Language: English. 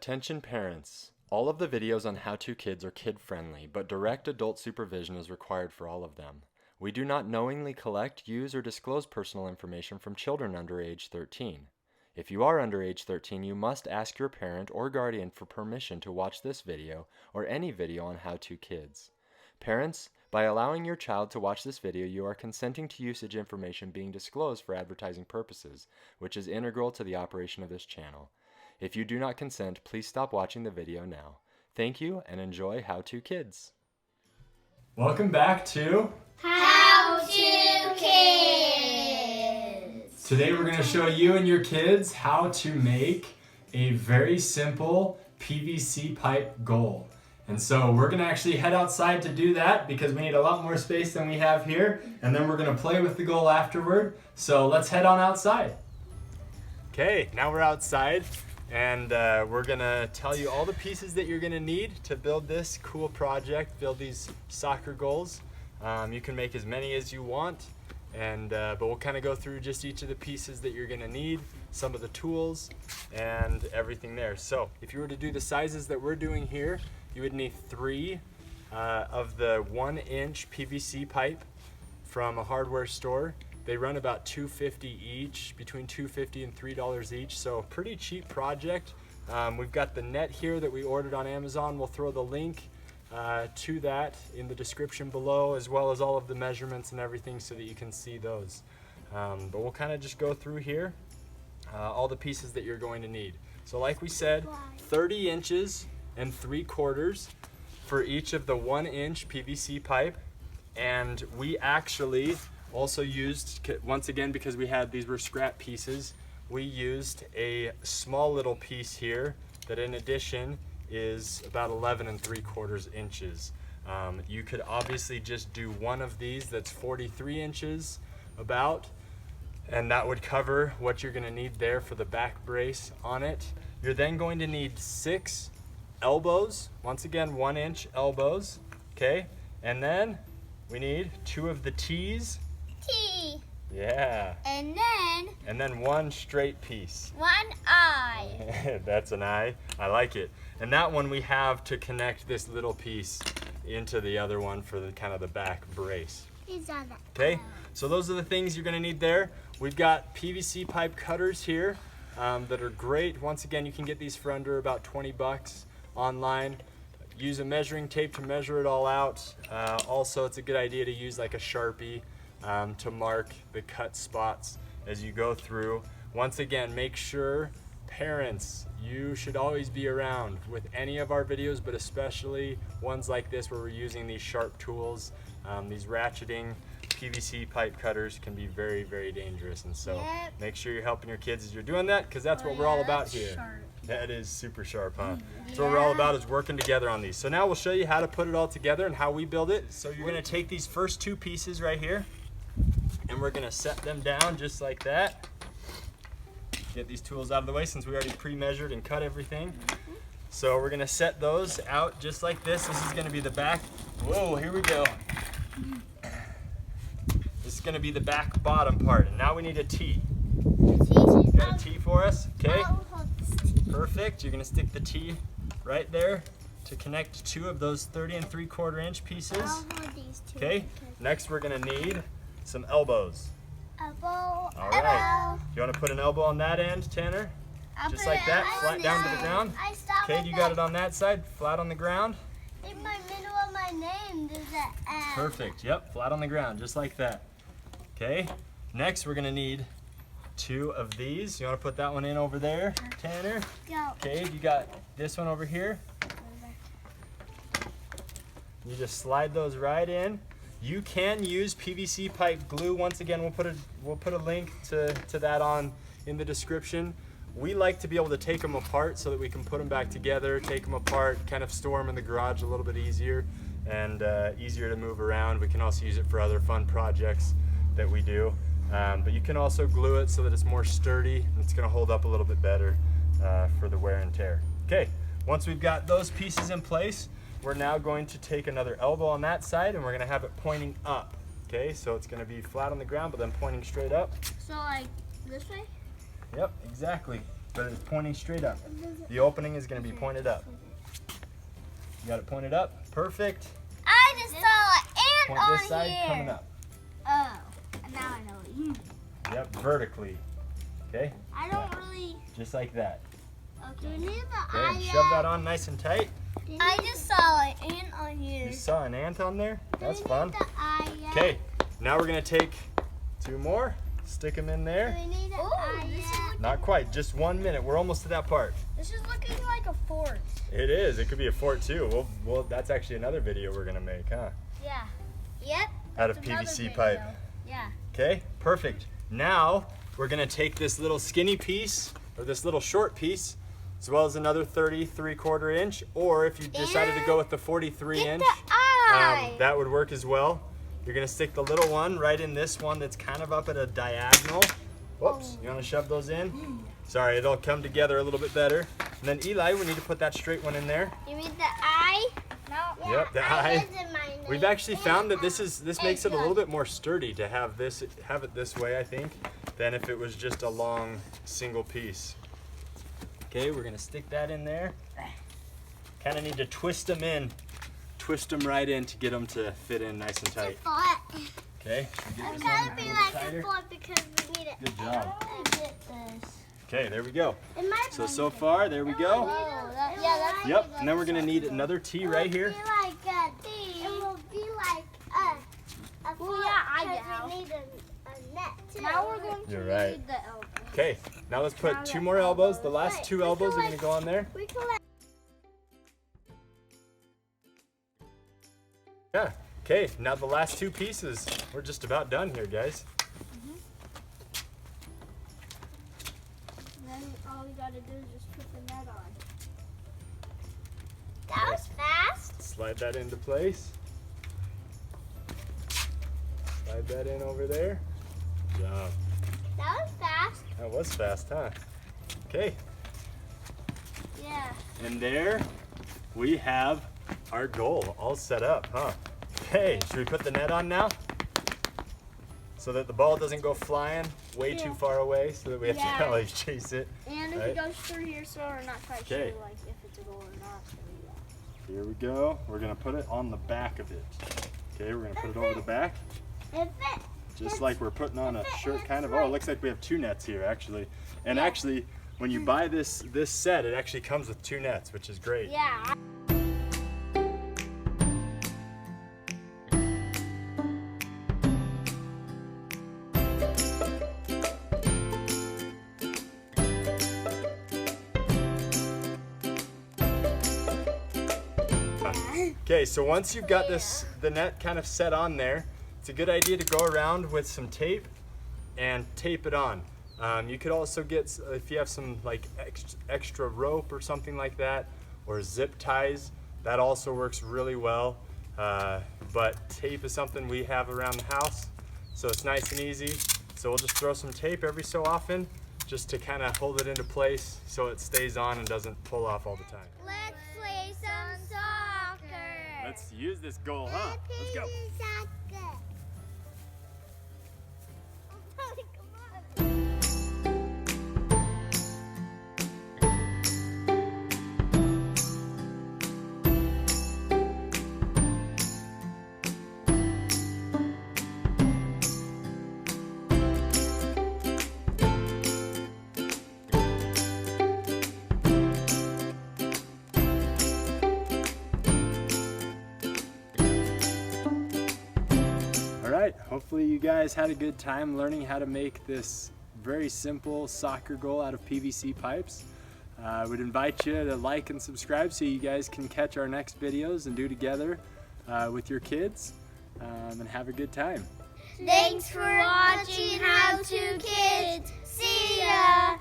Attention parents. All of the videos on How To Kids are kid-friendly, but direct adult supervision is required for all of them. We do not knowingly collect, use, or disclose personal information from children under age 13. If you are under age 13, you must ask your parent or guardian for permission to watch this video or any video on How To Kids. Parents, by allowing your child to watch this video, you are consenting to usage information being disclosed for advertising purposes, which is integral to the operation of this channel. If you do not consent, please stop watching the video now. Thank you and enjoy How To Kids. Welcome back to How To Kids. Today we're going to show you and your kids how to make a very simple PVC pipe goal. And so we're going to actually head outside to do that because we need a lot more space than we have here, and then we're going to play with the goal afterward. So let's head on outside. Okay, now we're outside. And we're gonna tell you all the pieces that you're gonna need to build this cool project, build these soccer goals. You can make as many as you want, but we'll kind of go through just each of the pieces that you're gonna need, some of the tools, and everything there. So if you were to do the sizes that we're doing here, you would need 3 of the 1-inch PVC pipe from a hardware store. They run about $2.50 each, between $2.50 and $3 each, so a pretty cheap project. We've got the net here that we ordered on Amazon. We'll throw the link to that in the description below, as well as all of the measurements and everything so that you can see those. But we'll kind of just go through here, all the pieces that you're going to need. So like we said, 30 inches and 3/4 for each of the 1-inch PVC pipe. And we actually also used, once again, because these were scrap pieces, we used a small little piece here that in addition is about 11 3/4 inches. You could obviously just do one of these that's 43 inches about, and that would cover what you're gonna need there for the back brace on it. You're then going to need 6 elbows, once again 1-inch elbows, okay? And then we need 2 of the T's. T. Yeah. And then 1 straight piece. 1 eye. That's an eye. I like it. And that one we have to connect this little piece into the other one for the kind of the back brace. Okay, so those are the things you're going to need there. We've got PVC pipe cutters here that are great. Once again, you can get these for under about 20 bucks online. Use a measuring tape to measure it all out. Also, it's a good idea to use like a Sharpie to mark the cut spots as you go through. Once again, make sure, parents, you should always be around with any of our videos, but especially ones like this where we're using these sharp tools. These ratcheting PVC pipe cutters can be very, very dangerous, and so make sure you're helping your kids as you're doing that, because that's what we're all about here. That is super sharp, huh? That's what we're all about, is working together on these. So now we'll show you how to put it all together and how we build it. So you're gonna take these first 2 pieces right here, and we're gonna set them down just like that. Get these tools out of the way since we already pre-measured and cut everything. So we're gonna set those out just like this. This is gonna be the back. Whoa, here we go. This is gonna be the back bottom part. And now we need a T. You got a T for us? Okay. Perfect. You're gonna stick the T right there to connect 2 of those 30 3/4 inch pieces. Okay. Next we're gonna need some elbows. Elbow. All right. You want to put an elbow on that end, Tanner? Just like that, flat down to the ground. Okay, you got it on that side, flat on the ground. In my middle of my name, there's an M. Perfect. Yep, flat on the ground, just like that. Okay. Next, we're gonna need 2 of these. You want to put that one in over there, Tanner? Go. Okay. You got this one over here. You just slide those right in. You can use PVC pipe glue. Once again, we'll put a link to that on in the description. We like to be able to take them apart so that we can put them back together, take them apart, kind of store them in the garage a little bit easier and easier to move around. We can also use it for other fun projects that we do. But you can also glue it so that it's more sturdy and it's gonna hold up a little bit better for the wear and tear. Okay, once we've got those pieces in place, we're now going to take another elbow on that side and we're gonna have it pointing up. Okay, so it's gonna be flat on the ground, but then pointing straight up. So like this way? Yep, exactly. but it's pointing straight up. The opening is going to be pointed up. You got it pointed up? Perfect. I just saw an ant Point on this side here. coming up. Oh, now I know what you mean. Yep, vertically. Okay? I don't really. Just like that. Okay. Do you need the Okay, and shove that on nice and tight. I just saw an ant on here. You saw an ant on there? That's Do we fun. need the eye yet? Okay, now we're going to take 2 more, stick them in there. Do we need the eye yet? Not quite, just 1 minute. We're almost to that part. This is looking like a fort. It is. It could be a fort too. Well, that's actually another video we're going to make, huh? Yeah. Yep. Out of That's another PVC video. pipe. Yeah. Okay, perfect. Now we're going to take this little skinny piece, or this little short piece, as well as another 33/4 inch, or if you decided to go with the 43 Get inch, the eye. that would work as well. You're going to stick the little one right in this one that's kind of up at a diagonal. Whoops, you want to shove those in? Sorry, it'll come together a little bit better. And then Eli, we need to put that straight one in there. You mean the eye? No. Yep, the eye. We've actually found that this makes it a little bit more sturdy to have it this way, I think, than if it was just a long single piece. Okay, we're gonna stick that in there. Kind of need to twist them in, twist them right in to get them to fit in nice and tight. Okay, should we get this on It's a gotta be little like tighter? a fort because we need it. Good job. I get this. Okay, there we go. It might So far, there we go. that's Yep, and then we're gonna need another T right here. It will be like a fort because we need a net too. Now we're going to You're right. need the elbow. Okay, now let's put 2 more elbows. The last 2 elbows are gonna go on there. We collect. Yeah. Okay, now the last 2 pieces. We're just about done here, guys. Then all we gotta do is just put the net on. That was fast. Slide that into place. Slide that in over there. Good job. That was fast. That was fast, huh? Okay, Yeah. and there we have our goal all set up, huh? Okay, should we put the net on now? So that the ball doesn't go flying way too far away so that we have to kind of like chase it. And if Right. it goes through here, so we're not quite Okay. sure like if it's a goal or not. So yeah. Here we go. We're gonna put it on the back of it. Okay, we're gonna put it over the back. It fits. Just like we're putting on a shirt kind of. Oh, it looks like we have 2 nets here actually. And actually, when you buy this set, it actually comes with 2 nets, which is great. Yeah. Okay, so once you've got the net kind of set on there, it's a good idea to go around with some tape and tape it on. You could also get, if you have some like extra rope or something like that, or zip ties, that also works really well. But tape is something we have around the house, so it's nice and easy. So we'll just throw some tape every so often, just to kind of hold it into place so it stays on and doesn't pull off all the time. Let's play some soccer. Let's use this goal, huh? Let's go. Alright, hopefully you guys had a good time learning how to make this very simple soccer goal out of PVC pipes. I would invite you to like and subscribe so you guys can catch our next videos and do together with your kids and have a good time. Thanks for watching How To Kids. See ya.